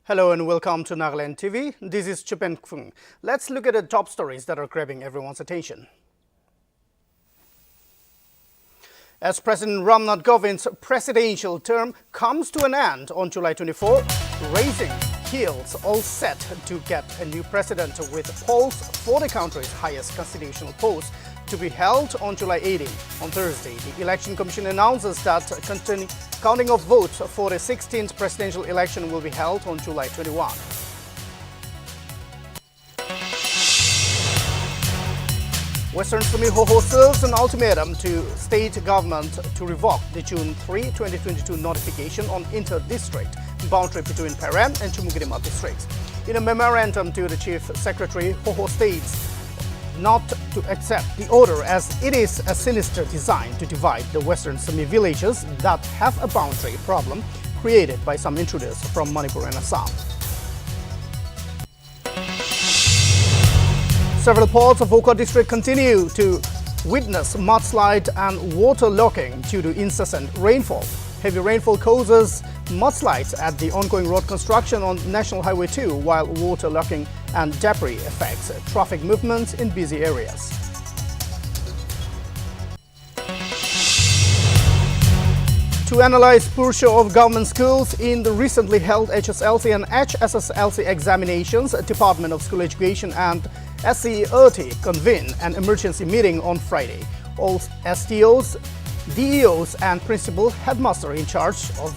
Hello and welcome to Nagaland TV. This is Chupen Fung. Let's look at the top stories that are grabbing everyone's attention. As President Ramnath Govind's presidential term comes to an end on July 24, raising heels all set to get a new president with polls for the country's highest constitutional post to be held on July 18. On Thursday, the Election Commission announces that counting of votes for the 16th presidential election will be held on July 21. Western Sumi Hoho serves an ultimatum to state government to revoke the June 3, 2022 notification on inter-district boundary between Param and Chumugidima districts. In a memorandum to the Chief Secretary, Hoho states not to accept the order as it is a sinister design to divide the Western Sumi villages that have a boundary problem created by some intruders from Manipur and Assam. Several parts of Wokha district continue to witness mudslide and water locking due to incessant rainfall. Heavy rainfall causes mudslides at the ongoing road construction on National Highway 2, while water locking and debris affects traffic movements in busy areas. To analyze poor show of government schools in the recently held HSLC and HSSLC examinations, Department of School Education and SCERT convened an emergency meeting on Friday. All STOs, DEOs and principal headmaster in charge of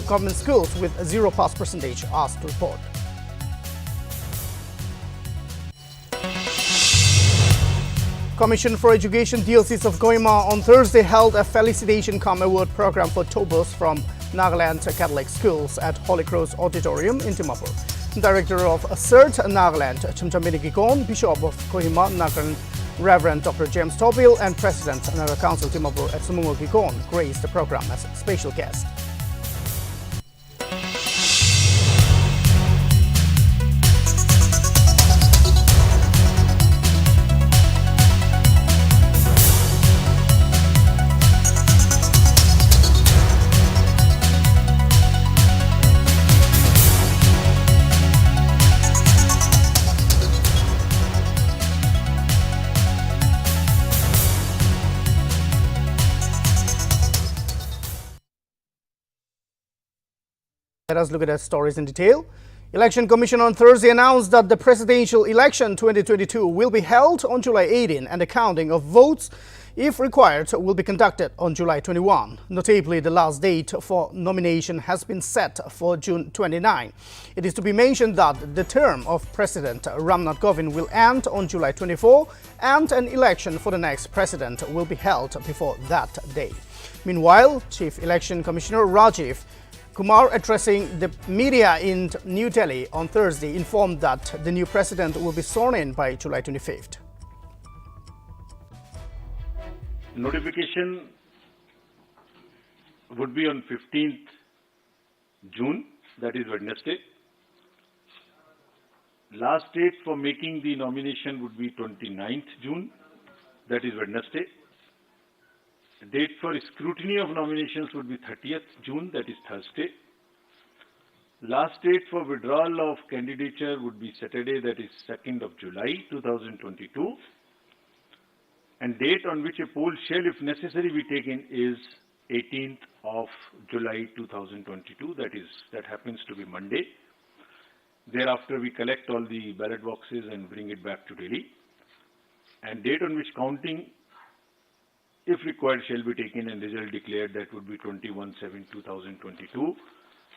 government schools with a 0 pass percentage asked to report. Commission for Education Diocese of Kohima on Thursday held a Felicitation Cum Award program for Tobos from Nagaland Catholic schools at Holy Cross Auditorium in Dimapur. Director of CERT Nagaland, Chumchamini Gikon, Bishop of Kohima, Nagaland, Reverend Dr. James Topil, and President Naga Council Dimapur at Sumungo Gikon graced the program as a special guest. Let us look at the stories in detail. Election Commission on Thursday announced that the presidential election 2022 will be held on July 18 and the counting of votes, if required, will be conducted on July 21. Notably, the last date for nomination has been set for June 29. It is to be mentioned that the term of President Ramnath Govind will end on July 24 and an election for the next president will be held before that day. Meanwhile, Chief Election Commissioner Rajiv Kumar, addressing the media in New Delhi on Thursday, informed that the new president will be sworn in by July 25th. Notification would be on 15th June, that is Wednesday. Last date for making the nomination would be 29th June, that is Wednesday. The date for scrutiny of nominations would be 30th June, that is Thursday. Last date for withdrawal of candidature would be Saturday, that is 2nd of July 2022. And date on which a poll shall, if necessary, be taken is 18th of July 2022. That happens to be Monday. Thereafter, we collect all the ballot boxes and bring it back to Delhi. And date on which counting, if required, shall be taken and result declared, that would be 21/7/2022.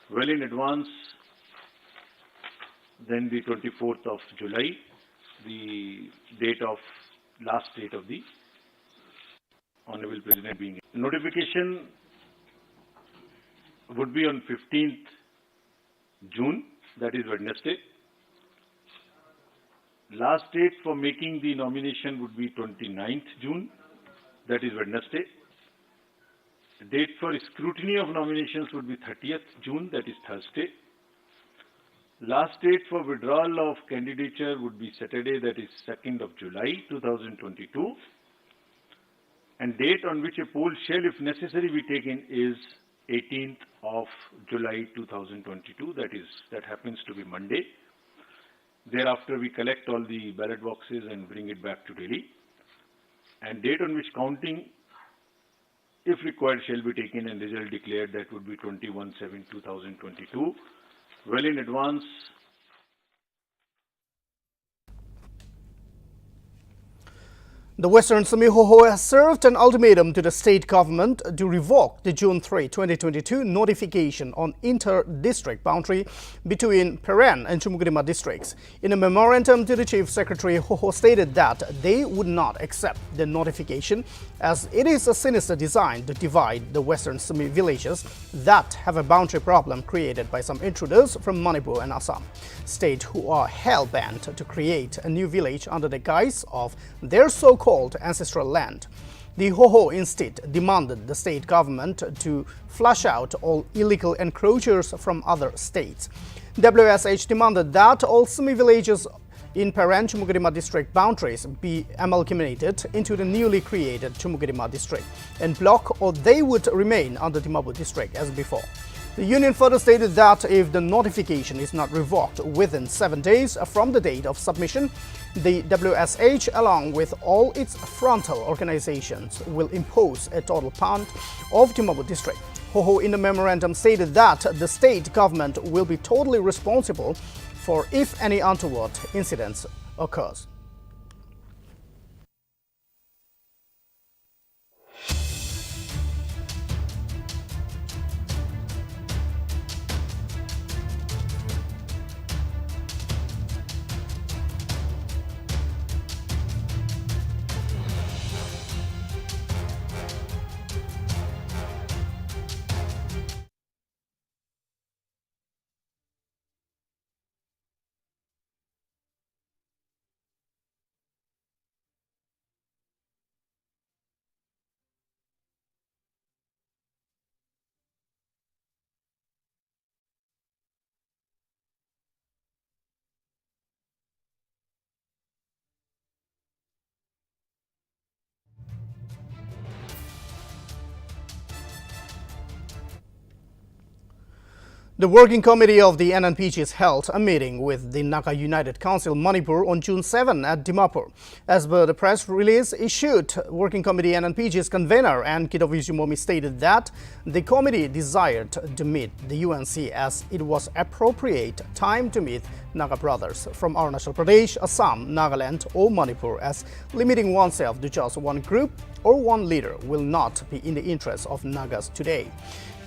Well in advance, then the 24th of July, the last date of the Honorable President being. Notification would be on 15th June, that is Wednesday. Last date for making the nomination would be 29th June, that is Wednesday. The date for scrutiny of nominations would be 30th June, that is Thursday. Last date for withdrawal of candidature would be Saturday, that is 2nd of July 2022. And date on which a poll shall, if necessary, be taken is 18th of July 2022, that happens to be Monday. Thereafter, we collect all the ballot boxes and bring it back to Delhi. And date on which counting, if required, shall be taken and result declared, that would be 21/7/2022. Well in advance. The Western Semi Hoho has served an ultimatum to the state government to revoke the June 3, 2022 notification on inter-district boundary between Peren and Chumugirima districts. In a memorandum to the Chief Secretary, Hoho stated that they would not accept the notification as it is a sinister design to divide the Western Semi villages that have a boundary problem created by some intruders from Manipur and Assam, state who are hell-bent to create a new village under the guise of their so-called ancestral land. The Hoho instead demanded the state government to flush out all illegal encroachers from other states. WSH demanded that all Semi villages in Peren Chumugirima district boundaries be amalgamated into the newly created Chumugirima district and block, or they would remain under Dimapur district as before. The union further stated that if the notification is not revoked within 7 days from the date of submission, the WSH, along with all its frontal organizations, will impose a total ban of Dimapur district. Hoho in the memorandum stated that the state government will be totally responsible for if any untoward incidents occurs. The Working Committee of the NNPGs held a meeting with the Naga United Council Manipur on June 7 at Dimapur. As per the press release issued, Working Committee NNPG's convener and Kidnapping stated that the committee desired to meet the UNC as it was appropriate time to meet Naga brothers from Arunachal Pradesh, Assam, Nagaland or Manipur, as limiting oneself to just one group or one leader will not be in the interest of Nagas today.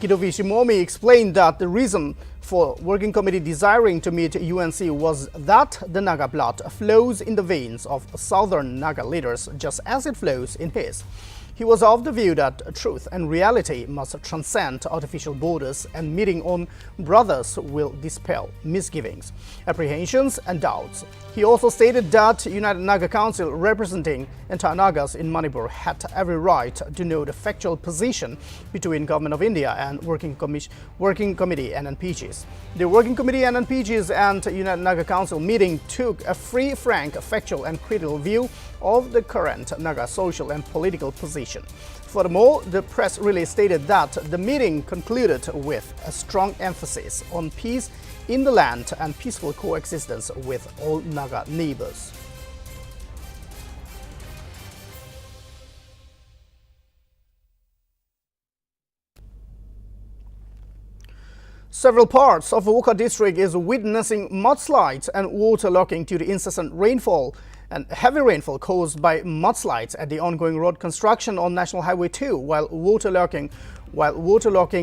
Kidnapping explained that the reason for Working Committee desiring to meet UNC was that the Naga blood flows in the veins of southern Naga leaders just as it flows in his. He was of the view that truth and reality must transcend artificial borders, and meeting on brothers will dispel misgivings, apprehensions and doubts. He also stated that United Naga Council representing entire Nagas in Manipur had every right to know the factual position between Government of India and Working Committee NNPGs. The Working Committee NNPGs and United Naga Council meeting took a free, frank, factual and critical view of the current Naga social and political position. Furthermore, the press release stated that the meeting concluded with a strong emphasis on peace in the land and peaceful coexistence with all Naga neighbors. Several parts of Wokha district is witnessing mudslides and waterlogging due to incessant rainfall and heavy rainfall caused by mudslides at the ongoing road construction on National Highway 2, while waterlogging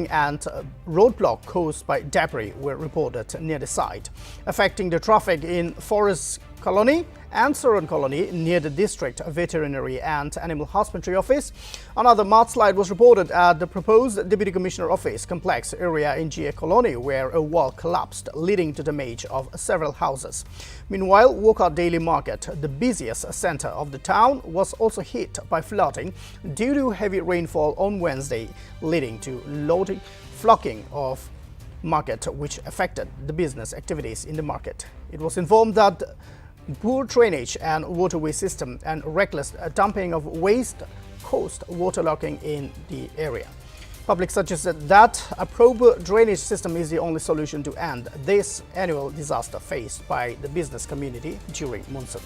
and roadblock caused by debris were reported near the site, affecting the traffic in Forest Colony and Saran Colony near the district veterinary and animal husbandry office. Another mudslide was reported at the proposed Deputy Commissioner Office complex area in GA Colony, where a wall collapsed, leading to damage of several houses. Meanwhile, Wokha Daily Market, the busiest center of the town, was also hit by flooding due to heavy rainfall on Wednesday, leading to flocking of market, which affected the business activities in the market. It was informed that poor drainage and waterway system and reckless dumping of waste caused waterlogging in the area. Public suggested that a proper drainage system is the only solution to end this annual disaster faced by the business community during monsoon.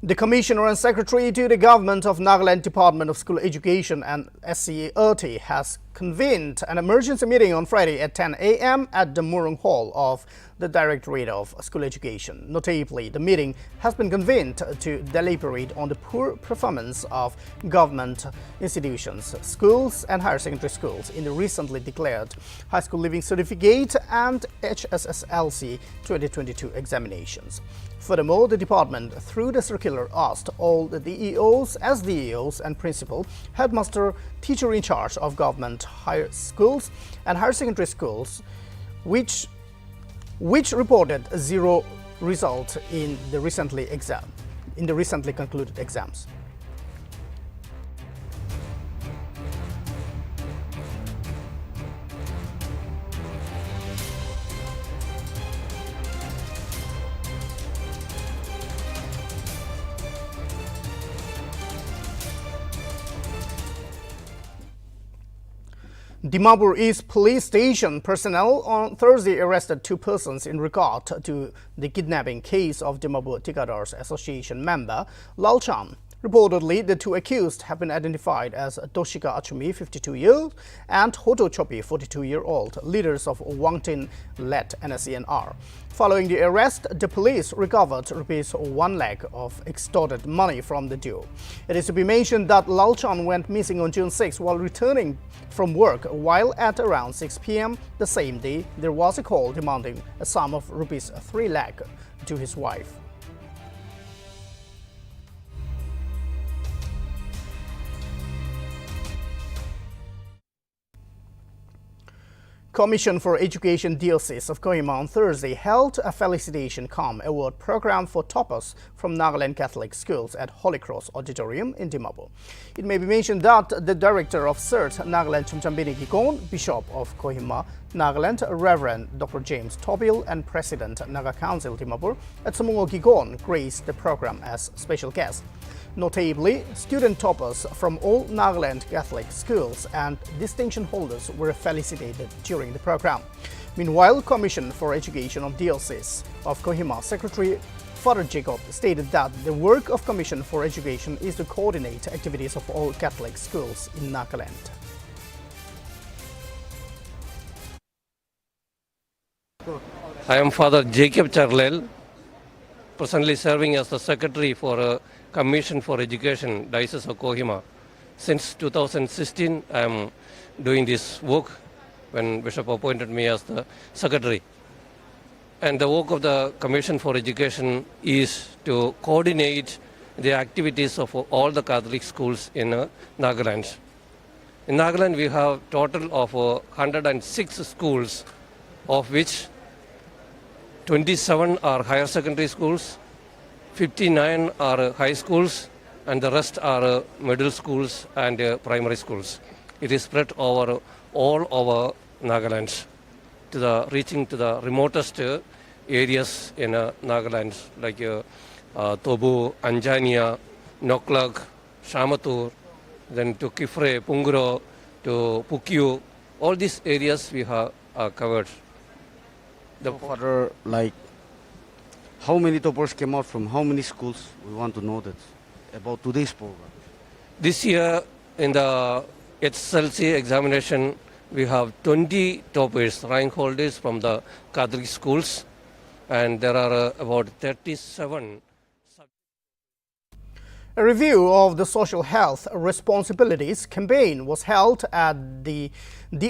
The Commissioner and Secretary to the Government of Nagaland Department of School Education and SCA has convened an emergency meeting on Friday at 10 a.m. at the Murung Hall of the Directorate of School Education. Notably, the meeting has been convened to deliberate on the poor performance of government institutions, schools and higher secondary schools in the recently declared High School Leaving Certificate and HSSLC 2022 examinations. Furthermore, the department, through the circular, asked all the DEOs, SDEOs and principal, headmaster, teacher in charge of government higher schools and higher secondary schools, which reported zero result in the recently concluded exams. Dimapur East Police Station personnel on Thursday arrested two persons in regard to the kidnapping case of Dimapur Tikadars Association member Lalchan. Reportedly, the two accused have been identified as Toshika Achumi, 52-year-old, and Hoto Chopi, 42-year-old, leaders of Wangtin-led NSCNR. Following the arrest, the police recovered rupees 1 lakh of extorted money from the duo. It is to be mentioned that Lalchan went missing on June 6 while returning from work, while at around 6 p.m. the same day, there was a call demanding a sum of rupees 3 lakh to his wife. Commission for Education Diocese of Kohima on Thursday held a Felicitation Calm Award program for toppers from Nagaland Catholic schools at Holy Cross Auditorium in Dimapur. It may be mentioned that the director of CERT, Nagaland Chumchambini Gikon, Bishop of Kohima, Nagaland, Reverend Dr. James Tobil, and President Naga Council Dimapur at Samungo Gikon graced the program as special guests. Notably, student toppers from all Nagaland Catholic schools and distinction holders were felicitated during the program. Meanwhile, Commission for Education of Diocese of Kohima Secretary Father Jacob stated that the work of Commission for Education is to coordinate activities of all Catholic schools in Nagaland. I am Father Jacob Charlel, presently serving as the Secretary for Commission for Education, Diocese of Kohima. Since 2016, I am doing this work when Bishop appointed me as the Secretary. And the work of the Commission for Education is to coordinate the activities of all the Catholic schools in Nagaland. In Nagaland, we have total of 106 schools, of which 27 are higher secondary schools, 59 are high schools, and the rest are middle schools and primary schools. It is spread over all over Nagaland, reaching to the remotest areas in Nagaland, like Tobu, Anjania, Noklak, Shamatur, then to Kifre, Pungro, to Pukyu. All these areas we have covered. So Father, like, how many toppers came out from how many schools? We want to know that about today's program. This year in the HSLC examination, we have 20 toppers, rank holders from the Catholic schools, and there are about 37. A review of the social health responsibilities campaign was held at the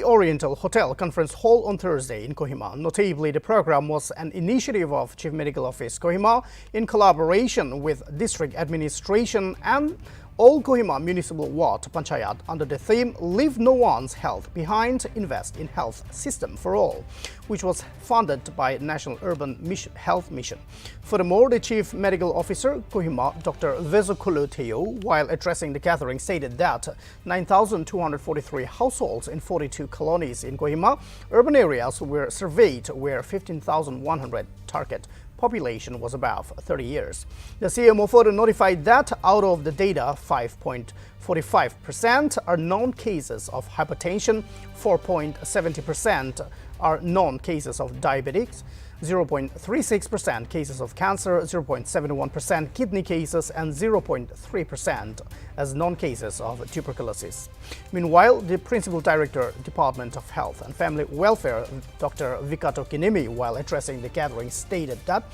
Oriental Hotel Conference Hall on Thursday in Kohima. Notably, the program was an initiative of Chief Medical Office Kohima in collaboration with District Administration and all Kohima Municipal Ward Panchayat under the theme Leave No One's Health Behind, Invest in Health System for All, which was funded by National Urban Health Mission. Furthermore, the Chief Medical Officer, Kohima, Dr. Vezokulu Teo, while addressing the gathering, stated that 9,243 households in 42 colonies in Kohima urban areas were surveyed, where 15,100 target population was above 30 years. The CMO further notified that out of the data, 5.45% are known cases of hypertension, 4.70% are known cases of diabetics, 0.36% cases of cancer, 0.71% kidney cases, and 0.3% as known cases of tuberculosis. Meanwhile, the Principal Director, Department of Health and Family Welfare, Dr. Vikato Kinemi, while addressing the gathering, stated that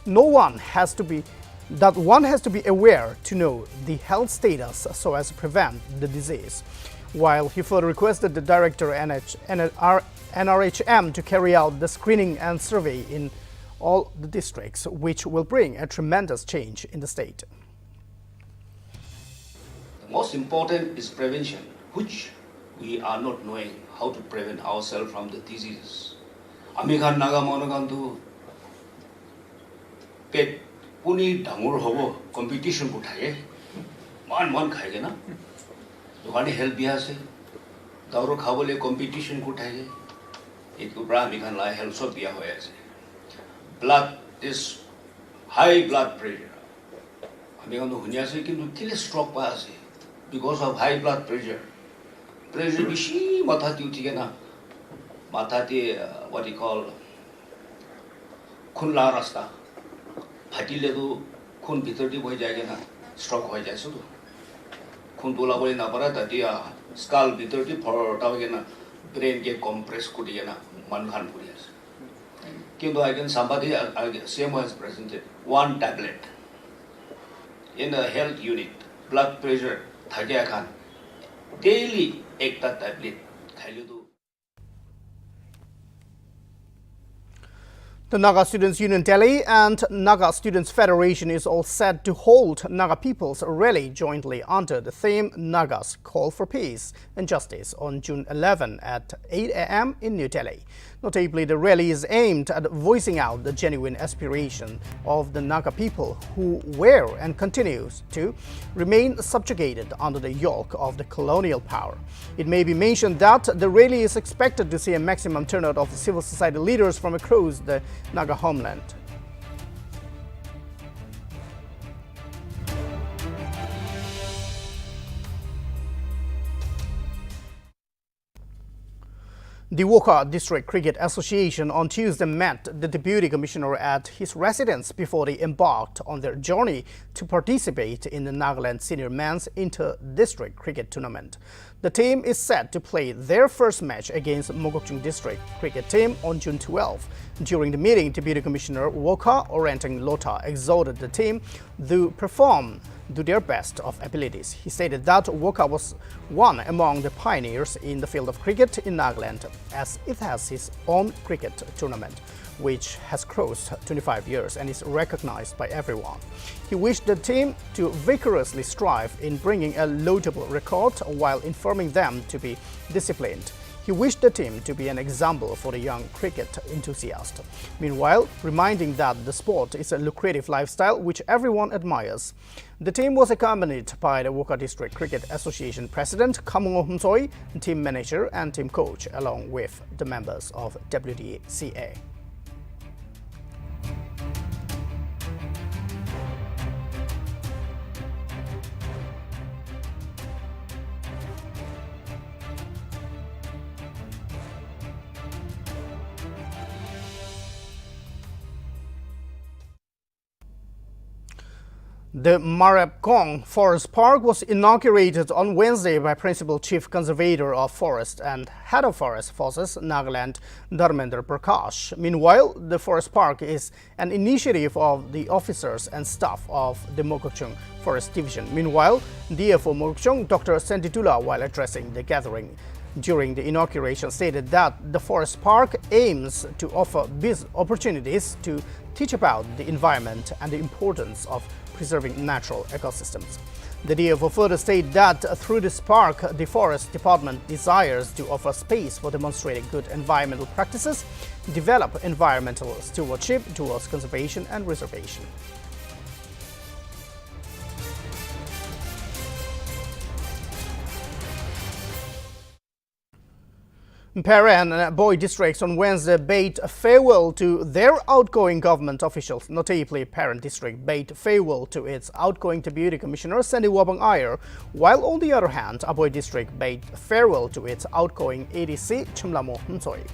one has to be aware to know the health status so as to prevent the disease. While he further requested the Director NRHM to carry out the screening and survey in all the districts, which will bring a tremendous change in the state. The most important is prevention, which we are not knowing how to prevent ourselves from the diseases. Amikhan Naga Monogandu pet puni dangur hobo competition kuthaye man khayge na dokani help biya se dauro khabole competition kuthaye it ko bra amikhan la help so biya hoya ase blood is high blood pressure amikhan to hunya se kintu kile stroke pa ase because of high blood pressure bishi matha ti uthi na matha ti what you call khun la rasta फाटिले तो खून भीतर दी बह जाएगा ना stroke हो जाए सो तो खून तोला बोले ना पड़ा था दिया स्काल भीतर दी फटा हो गया ना ब्रेन के कंप्रेस कुटिया ना मन खान पुरिया से किंतु I can somebody same as presented one tablet in a health unit blood pressure थाकिया Khan daily एक tablet खाइले तो The Naga Students Union Delhi and Naga Students Federation is all set to hold Naga People's Rally jointly under the theme Naga's Call for Peace and Justice on June 11 at 8 a.m. in New Delhi. Notably, the rally is aimed at voicing out the genuine aspiration of the Naga people who were and continues to remain subjugated under the yoke of the colonial power. It may be mentioned that the rally is expected to see a maximum turnout of civil society leaders from across the Naga homeland. The Wokha District Cricket Association on Tuesday met the Deputy Commissioner at his residence before they embarked on their journey to participate in the Nagaland Senior Men's Inter-District Cricket Tournament. The team is set to play their first match against Mogokchung District Cricket Team on June 12. During the meeting, Deputy Commissioner Wokha Orenteng Lota exhorted the team to perform to their best of abilities. He stated that Wokha was one among the pioneers in the field of cricket in Nagaland, as it has its own cricket tournament, which has crossed 25 years and is recognized by everyone. He wished the team to vigorously strive in bringing a laudable record while informing them to be disciplined. He wished the team to be an example for the young cricket enthusiast. Meanwhile, reminding that the sport is a lucrative lifestyle which everyone admires. The team was accompanied by the Wokha District Cricket Association President Kamungo Humsoi, team manager and team coach, along with the members of WDCA. The Marabkong Forest Park was inaugurated on Wednesday by Principal Chief Conservator of Forest and Head of Forest Forces, Nagaland, Dharmendra Prakash. Meanwhile, the Forest Park is an initiative of the officers and staff of the Mogokchung Forest Division. Meanwhile, DFO Mogokchung, Dr. Sentitula, while addressing the gathering during the inauguration, stated that the Forest Park aims to offer business opportunities to teach about the environment and the importance of preserving natural ecosystems. The DFO further stated that through this park, the Forest Department desires to offer space for demonstrating good environmental practices, develop environmental stewardship towards conservation and reservation. Paren and Boy districts on Wednesday bade farewell to their outgoing government officials. Notably, Paren district bade farewell to its outgoing Deputy Commissioner Sandy Wabang Iyer, while on the other hand, Aboy district bade farewell to its outgoing ADC Chumlamo Mtsoi.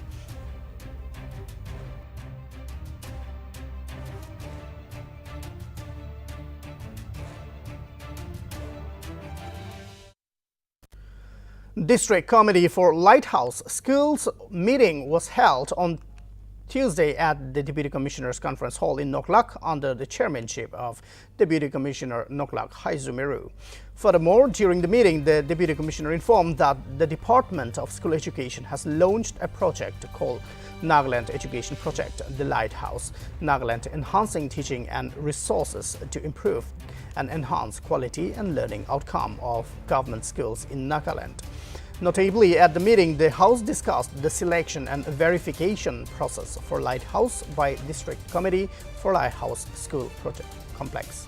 District Committee for Lighthouse Schools meeting was held on Tuesday at the Deputy Commissioner's Conference Hall in Noklak under the chairmanship of Deputy Commissioner Noklak Haizumeru. Furthermore, during the meeting, the Deputy Commissioner informed that the Department of School Education has launched a project called Nagaland Education Project, the Lighthouse, Nagaland enhancing teaching and resources to improve and enhance quality and learning outcome of government schools in Nagaland. Notably, at the meeting, the House discussed the selection and verification process for Lighthouse by District Committee for Lighthouse School Project Complex.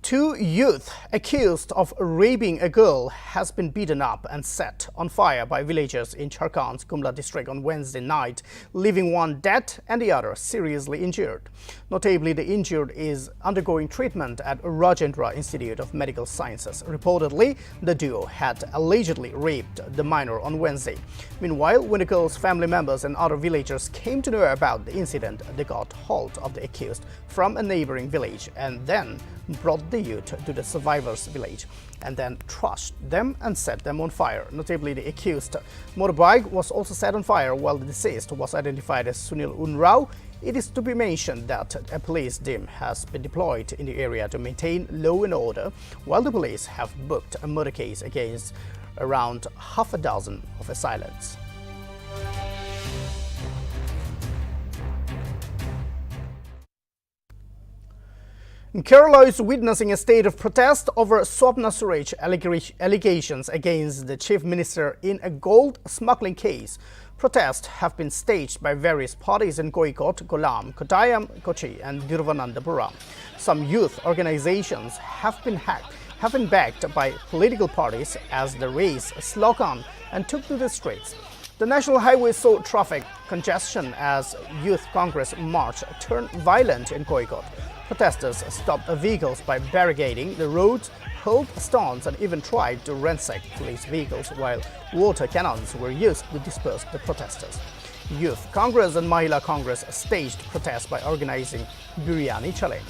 Two youth accused of raping a girl has been beaten up and set on fire by villagers in Jharkhand's Kumla district on Wednesday night, leaving one dead and the other seriously injured. Notably, the injured is undergoing treatment at Rajendra Institute of Medical Sciences. Reportedly, the duo had allegedly raped the minor on Wednesday. Meanwhile, when the girl's family members and other villagers came to know about the incident, they got hold of the accused from a neighboring village and then brought the youth to the survivors' village and then trashed them and set them on fire. Notably, the accused motorbike was also set on fire while the deceased was identified as Sunil Unrao. It is to be mentioned that a police team has been deployed in the area to maintain law and order, while the police have booked a murder case against around half a dozen of assailants. Kerala is witnessing a state of protest over Swapna Suraj allegations against the chief minister in a gold smuggling case. Protests have been staged by various parties in Kozhikode, Kollam, Kottayam, Kochi and Thiruvananthapuram. Some youth organizations have been backed by political parties as they raised a slogan and took to the streets. The national highway saw traffic congestion as Youth Congress march turned violent in Kozhikode. Protesters stopped vehicles by barricading the roads, hurled stones and even tried to ransack police vehicles, while water cannons were used to disperse the protesters. Youth Congress and Mahila Congress staged protests by organizing Biryani Challenge.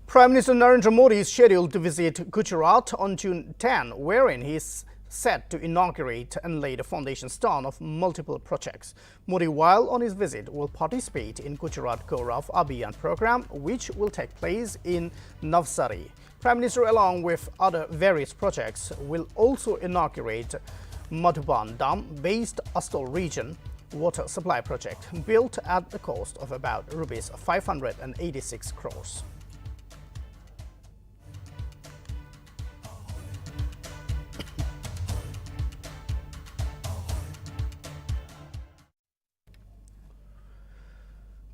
Prime Minister Narendra Modi is scheduled to visit Gujarat on June 10, wherein he is set to inaugurate and lay the foundation stone of multiple projects. Modi, while on his visit, will participate in Gujarat Gaurav Abhiyan program, which will take place in Navsari. Prime Minister, along with other various projects, will also inaugurate Madhuban Dam-based Astol region water supply project, built at the cost of about rupees 586 crores.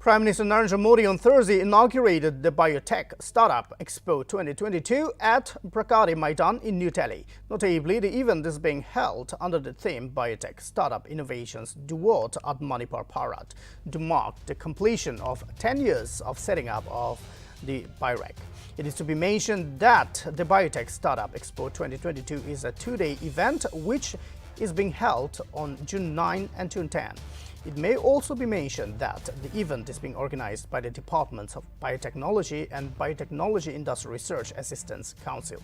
Prime Minister Narendra Modi on Thursday inaugurated the Biotech Startup Expo 2022 at Prakati Maidan in New Delhi. Notably, the event is being held under the theme Biotech Startup Innovations Do What at Manipur Parrot to mark the completion of 10 years of setting up of the BIREC. It is to be mentioned that the Biotech Startup Expo 2022 is a two-day event which is being held on June 9 and June 10. It may also be mentioned that the event is being organized by the Departments of Biotechnology and Biotechnology Industry Research Assistance Council.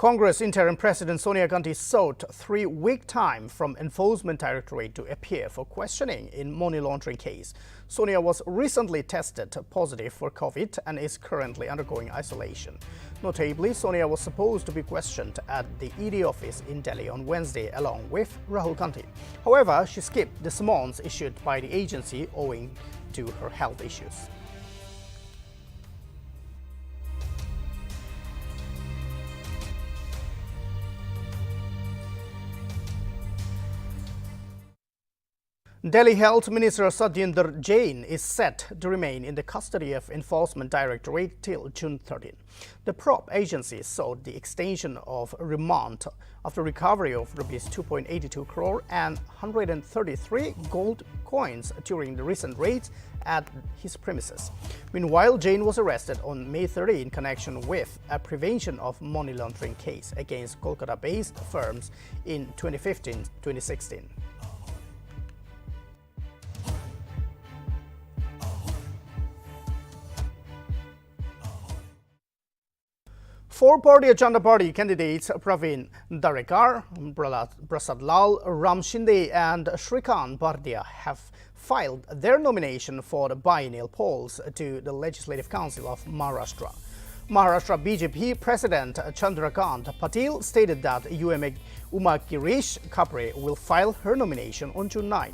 Congress interim President Sonia Gandhi sought 3-week time from Enforcement Directorate to appear for questioning in money laundering case. Sonia was recently tested positive for COVID and is currently undergoing isolation. Notably, Sonia was supposed to be questioned at the ED office in Delhi on Wednesday along with Rahul Gandhi. However, she skipped the summons issued by the agency owing to her health issues. Delhi Health Minister Satyendra Jain is set to remain in the custody of Enforcement Directorate till June 13. The prop agency sought the extension of remand after recovery of Rs 2.82 crore and 133 gold coins during the recent raids at his premises. Meanwhile, Jain was arrested on May 30 in connection with a prevention of money laundering case against Kolkata-based firms in 2015-2016. Four Bharatiya Janata Party candidates Praveen Darekar, Prasad Lal, Ram Shinde and Shrikant Bhartiya have filed their nomination for the biennial polls to the Legislative Council of Maharashtra. Maharashtra BJP President Chandrakant Patil stated that Uma Girish Kapre will file her nomination on June 9.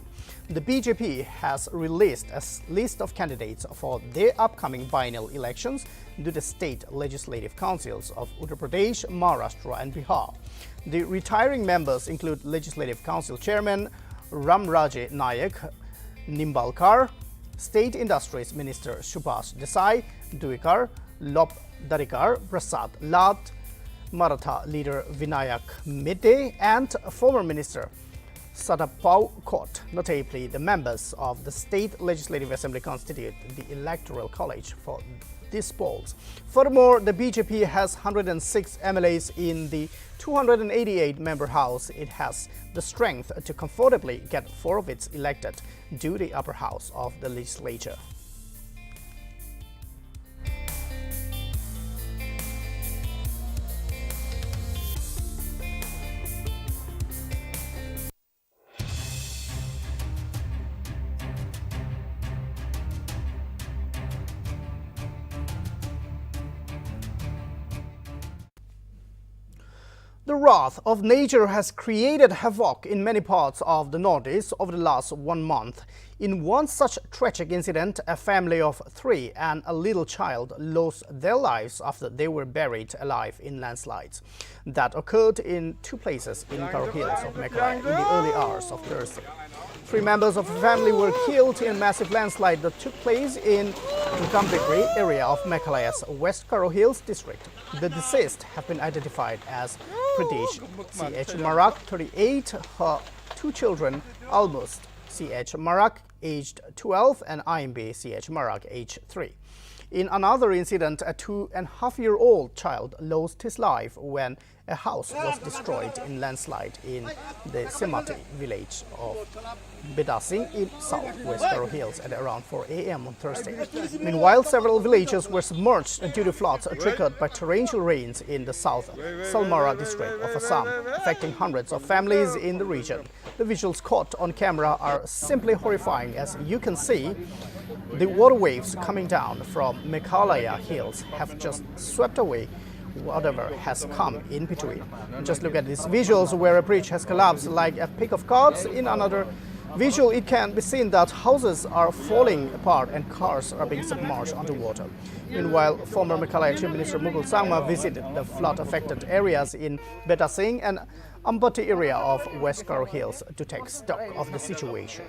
The BJP has released a list of candidates for their upcoming biennial elections to the state legislative councils of Uttar Pradesh, Maharashtra and Bihar. The retiring members include Legislative Council Chairman Ramraje Nayak Nimbalkar, State Industries Minister Subhash Desai, Duikar, Lop Darikar, Prasad Lat, Maratha leader Vinayak Midde and former Minister Sadapau Kot. Notably, the members of the State Legislative Assembly constitute the Electoral College for these polls. Furthermore, the BJP has 106 MLAs in the 288-member House. It has the strength to comfortably get 4 of its elected to the upper house of the legislature. The wrath of nature has created havoc in many parts of the Northeast over the last 1 month. In one such tragic incident, a family of 3 and a little child lost their lives after they were buried alive in landslides. That occurred in 2 places in Karo Hills of Meghalaya in the early hours of Thursday. 3 members of the family were killed in a massive landslide that took place in Gambikri area of Meghalaya's West Karo Hills district. The deceased have been identified as Pradesh C.H. Marak, 38, her 2 children, Almost C.H. Marak, aged 12, and Aimbe C.H. Marak, aged 3. In another incident, a 2.5-year-old child lost his life when a house was destroyed in landslide in the Semati village of Bedasing in southwest Karo Hills at around 4 a.m. on Thursday. Meanwhile, several villages were submerged due to floods triggered by torrential rains in the south Salmara district of Assam, affecting hundreds of families in the region. The visuals caught on camera are simply horrifying. As you can see, the water waves coming down from Meghalaya hills have just swept away whatever has come in between. Just look at these visuals where a bridge has collapsed like a pick of cards. In another visual, it can be seen that houses are falling apart and cars are being submerged underwater. Meanwhile, former Meghalaya Chief Minister Mukul Sangma visited the flood-affected areas in Bedasing and Ambati area of West Karo Hills to take stock of the situation.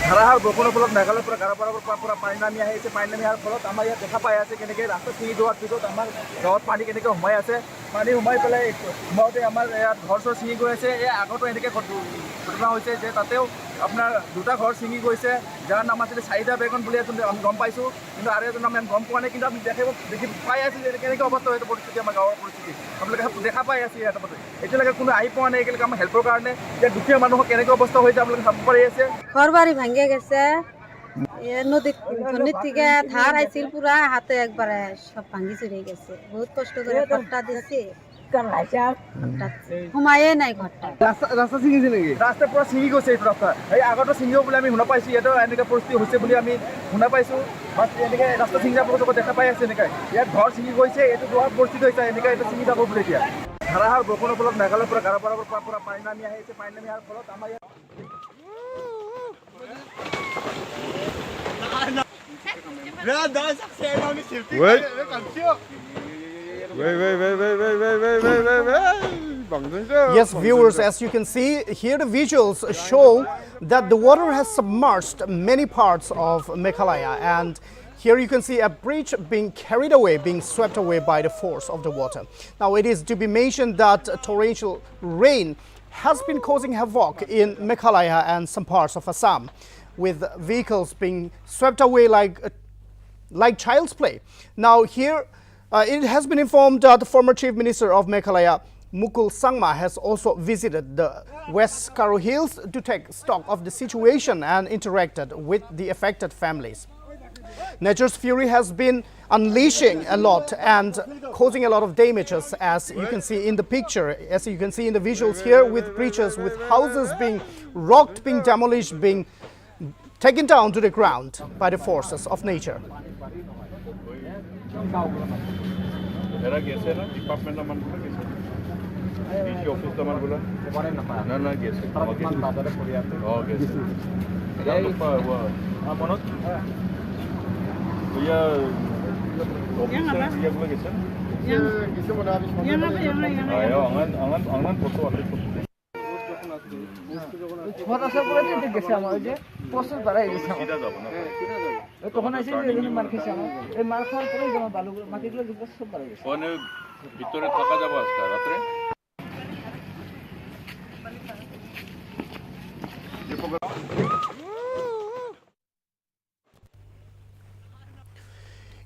ধাৰাসাৰ বৰষুণৰ ফলত মেঘালয়ৰ পৰা গাৰোপাৰাৰ পানী নামি আহিছে। পানী নামি অহাৰ ফলত আমাৰ ইয়াত দেখা পাই আছে কেনেকৈ ৰাস্তা ছিঙি যোৱাৰ পিছত আমাৰ গাঁৱত পানী কেনেকৈ সোমাই আছে। পানী সোমাই পেলাই সোমাওঁতে আমাৰ ইয়াত ঘৰ চৰ ছিঙি গৈ আছে। এই আগতো এনেকৈ ঘটনা হৈছে যে তাতেও আপোনাৰ দুটা ঘৰ ছিঙি গৈছে, যাৰ নাম আছিলে চাহিদা বেগম বুলি আমি গম পাইছোঁ, কিন্তু আৰু এজন নাম আমি গম পোৱা নাই। কিন্তু আমি দেখি পাই আছোঁ যে কেনেকৈ অৱস্থা হৈছে পৰিস্থিতি, আমাৰ গাঁৱৰ পৰিস্থিতি আপোনালোকে দেখা পাই আছে। ইয়াত এতিয়ালৈকে কোনো আহি পোৱা নাই একেলগে আমাৰ হেল্পৰ কাৰণে। এতিয়া দুখীয়া মানুহৰ কেনেকৈ অৱস্থা হৈছে আপোনালোকে চাব পাৰি আছে। ঘৰ বাৰী ভাঙি গেছে, নদীর থেকে ধার আইছিল পুরা হাতে একবারে সব ভাঙি চুরে গেছে। বহুত কষ্ট করে ঘরটা দিছি, সোমায়ে নাই ঘরটা। ৰাস্তা ছিঙিছে নেকি? ৰাস্তা পুৰা ছিঙি গৈছে। এইটো ৰাস্তা এই আগতো ছিঙিব বুলি আমি শুনা পাইছোঁ, ইয়াতো এনেকৈ পৰিস্থিতি হৈছে বুলি আমি শুনা পাইছোঁ। বাট এনেকৈ ৰাস্তা ছিঙি যাব দেখা পাই আছে। এনেকৈ ইয়াত ঘৰ ছিঙি গৈছে, এইটো বহুত পৰিস্থিতি হৈছে। এনেকৈ এইটো ছিঙি যাব বুলি এতিয়া ধাৰাসাৰ বৰষুণৰ ফলত মেঘালয়ৰ পৰা গাৰোপাৰাৰ পৰা পানী নামি আহিছে। পানী নামি অহাৰ ফলত আমাৰ ইয়াত Yes, viewers, as you can see, here the visuals show that the water has submerged many parts of Meghalaya, and here you can see a bridge being carried away, being swept away by the force of the water. Now, it is to be mentioned that torrential rain has been causing havoc in Meghalaya and some parts of Assam, with vehicles being swept away like child's play. Now, here it has been informed that the former Chief Minister of Meghalaya, Mukul Sangma, has also visited the West Karo Hills to take stock of the situation and interacted with the affected families. Nature's fury has been unleashing a lot and causing a lot of damages, as you can see in the picture, as you can see in the visuals here, with bridges, with houses being rocked, being demolished, being taken down to the ground by the forces of nature.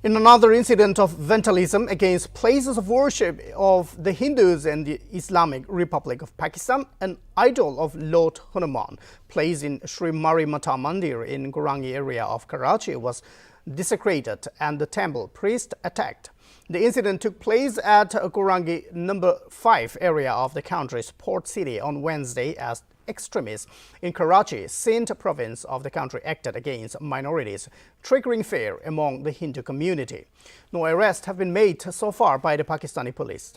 In another incident of vandalism against places of worship of the Hindus in the Islamic Republic of Pakistan, an idol of Lord Hanuman placed in Sri Mari Mata Mandir in Gurangi area of Karachi was desecrated and the temple priest attacked. The incident took place at Gurangi number 5 area of the country's port city on Wednesday as extremists in Karachi, Sindh province of the country, acted against minorities, triggering fear among the Hindu community. No arrests have been made so far by the Pakistani police.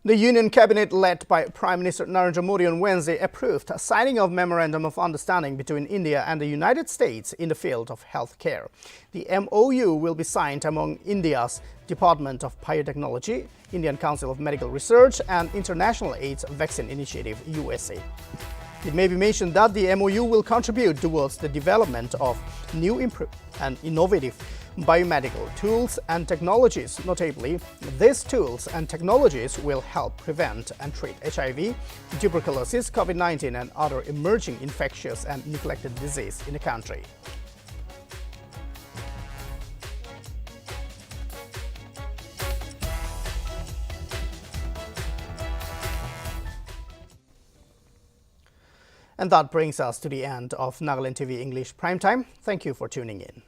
The Union Cabinet, led by Prime Minister Narendra Modi on Wednesday, approved a signing of Memorandum of Understanding between India and the United States in the field of health care. The MOU will be signed among India's Department of Biotechnology, Indian Council of Medical Research and International AIDS Vaccine Initiative, USA. It may be mentioned that the MOU will contribute towards the development of new and innovative biomedical tools and technologies. Notably, these tools and technologies will help prevent and treat HIV, tuberculosis, COVID-19 and other emerging infectious and neglected disease in the country. And that brings us to the end of Nagaland TV English Primetime. Thank you for tuning in.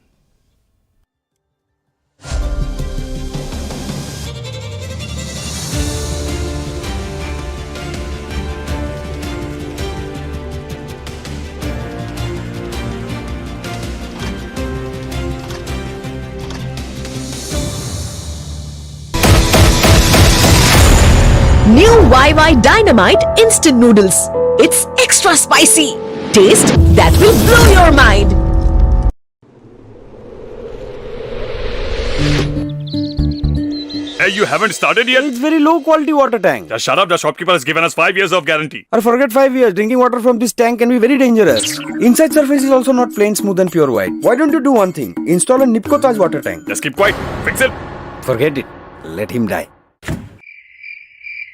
New YY Dynamite Instant Noodles. It's extra spicy. Taste that will blow your mind. Hey, you haven't started yet? It's very low quality water tank. Just shut up. The shopkeeper has given us 5 years of guarantee. Or forget 5 years. Drinking water from this tank can be very dangerous. Inside surface is also not plain, smooth and pure white. Why don't you do one thing? Install a Nipko Taj water tank. Just keep quiet. Fix it. Forget it. Let him die.